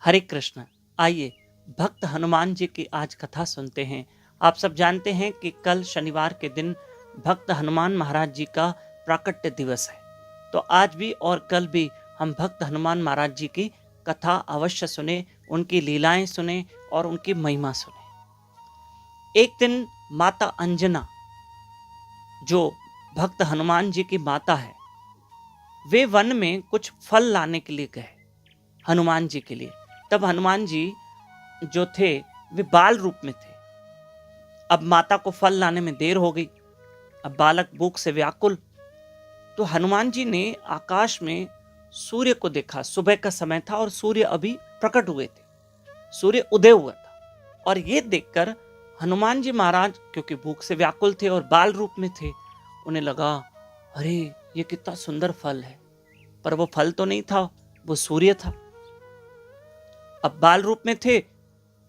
हरे कृष्ण। आइए भक्त हनुमान जी की आज कथा सुनते हैं। आप सब जानते हैं कि कल शनिवार के दिन भक्त हनुमान महाराज जी का प्राकट्य दिवस है। तो आज भी और कल भी हम भक्त हनुमान महाराज जी की कथा अवश्य सुने, उनकी लीलाएं सुने और उनकी महिमा सुने। एक दिन माता अंजना, जो भक्त हनुमान जी की माता है, वे वन में कुछ फल लाने के लिए गए हनुमान जी के लिए। तब हनुमान जी जो थे वे बाल रूप में थे। अब माता को फल लाने में देर हो गई। अब बालक भूख से व्याकुल। तो हनुमान जी ने आकाश में सूर्य को देखा। सुबह का समय था और सूर्य अभी प्रकट हुए थे, सूर्य उदय हुआ था। और ये देखकर हनुमान जी महाराज, क्योंकि भूख से व्याकुल थे और बाल रूप में थे, उन्हें लगा अरे ये कितना सुंदर फल है। पर वो फल तो नहीं था, वो सूर्य था। अब बाल रूप में थे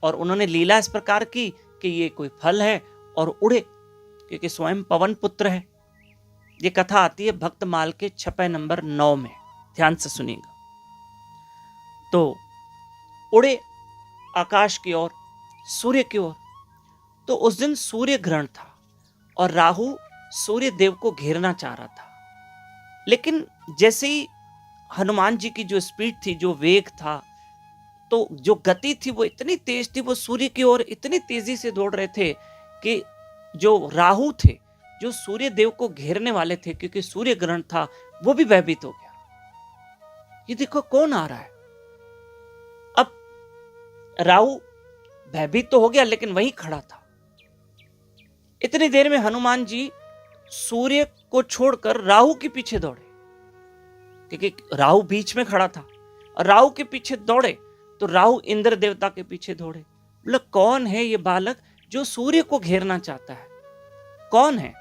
और उन्होंने लीला इस प्रकार की कि ये कोई फल है और उड़े, क्योंकि स्वयं पवन पुत्र है। ये कथा आती है भक्तमाल के छपे नंबर 9 में, ध्यान से सुनिएगा। तो उड़े आकाश की ओर, सूर्य की ओर। तो उस दिन सूर्य ग्रहण था और राहु सूर्य देव को घेरना चाह रहा था। लेकिन जैसे ही हनुमान जी की जो स्पीड थी, जो वेग था, तो जो गति थी वो इतनी तेज थी, वो सूर्य की ओर इतनी तेजी से दौड़ रहे थे कि जो राहु थे, जो सूर्य देव को घेरने वाले थे, क्योंकि सूर्य ग्रहण था, वो भी भयभीत हो गया। ये देखो कौन आ रहा है। अब राहु भयभीत तो हो गया, लेकिन वहीं खड़ा था। इतनी देर में हनुमान जी सूर्य को छोड़कर राहु के पीछे दौड़े, क्योंकि राहु बीच में खड़ा था। और राहु के पीछे दौड़े तो राहु इंद्र देवता के पीछे दौड़े। बोले कौन है ये बालक जो सूर्य को घेरना चाहता है, कौन है?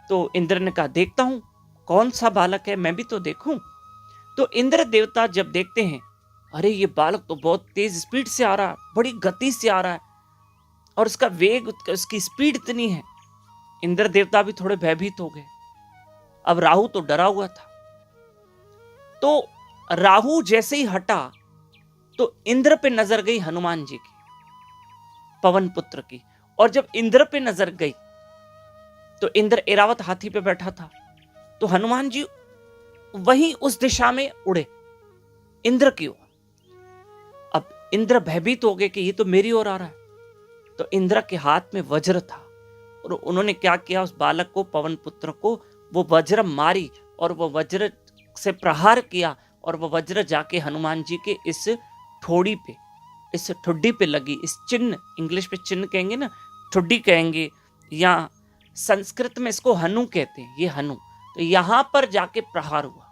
तो इंद्र ने कहा देखता हूं कौन सा बालक है, मैं भी तो देखूं। तो इंद्र देवता जब देखते हैं, अरे ये बालक तो बहुत तेज स्पीड से आ रहा है, बड़ी गति से आ रहा है और उसका वेग, उसकी स्पीड इतनी है। इंद्र देवता भी थोड़े भयभीत हो गए। अब राहु तो डरा हुआ था। तो राहु जैसे ही हटा तो इंद्र पे नजर गई हनुमान जी की, पवन पुत्र की। और जब इंद्र पे नजर गई तो इंद्र एरावत हाथी पे बैठा था। तो हनुमान जी वहीं उस दिशा में उड़े, इंद्र की ओर। अब इंद्र भयभीत हो गए कि ये तो मेरी ओर आ रहा है। तो इंद्र के हाथ में वज्र था और उन्होंने क्या किया, उस बालक को, पवन पुत्र को, वो वज्र मारी और वो वज्र से प्रहार किया और वो वज्र जाके हनुमान जी के इस ठोड़ी पे, इस ठुड्डी पे लगी। इस चिन्ह, इंग्लिश में चिन्ह कहेंगे ना, ठुड्डी कहेंगे, या संस्कृत में इसको हनु कहते हैं, ये हनु। तो यहां पर जाके प्रहार हुआ।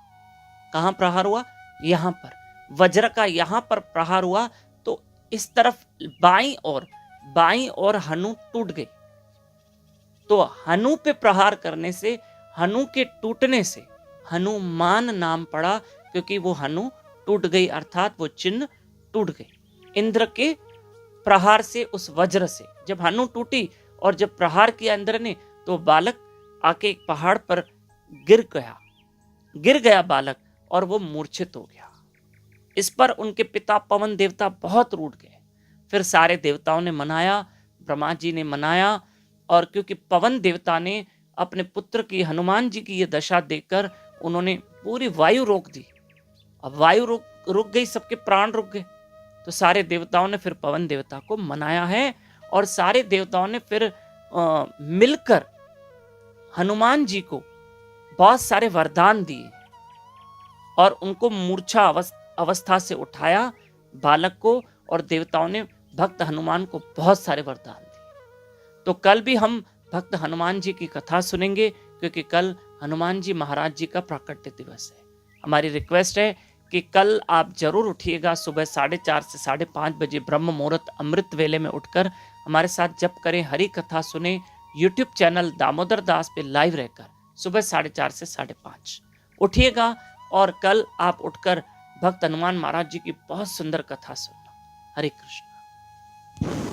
कहां प्रहार हुआ? यहां पर वज्र का यहां पर प्रहार हुआ। तो इस तरफ बाईं ओर हनु टूट गई। तो हनु पे प्रहार करने से, हनु के टूटने से हनुमान नाम पड़ा, क्योंकि वो हनु टूट गई, अर्थात वो चिन्ह टूट गई इंद्र के प्रहार से, उस वज्र से। जब हनु टूटी और जब प्रहार किया इंद्र ने, तो बालक आके एक पहाड़ पर गिर गया बालक, और वो मूर्छित हो गया। इस पर उनके पिता पवन देवता बहुत रूठ गए। फिर सारे देवताओं ने मनाया, ब्रह्मा जी ने मनाया। और क्योंकि पवन देवता ने अपने पुत्र की, हनुमान जी की ये दशा देखकर उन्होंने पूरी वायु रोक दी। अब वायु रुक गई, सबके प्राण रुक गए। तो सारे देवताओं ने फिर पवन देवता को मनाया है और सारे देवताओं ने फिर मिलकर हनुमान जी को बहुत सारे वरदान दिए और उनको मूर्छा अवस्था से उठाया बालक को, और देवताओं ने भक्त हनुमान को बहुत सारे वरदान दिए। तो कल भी हम भक्त हनुमान जी की कथा सुनेंगे, क्योंकि कल हनुमान जी महाराज जी का प्राकट्य दिवस है। हमारी रिक्वेस्ट है कि कल आप जरूर उठिएगा, सुबह 4:30 से 5:30 बजे ब्रह्म मुहूर्त अमृत वेले में उठकर हमारे साथ जप करें, हरि कथा सुने। यूट्यूब चैनल दामोदर दास पे लाइव रहकर सुबह 4:30 से 5:30 उठिएगा। और कल आप उठकर भक्त हनुमान महाराज जी की बहुत सुंदर कथा सुनना। हरे कृष्ण।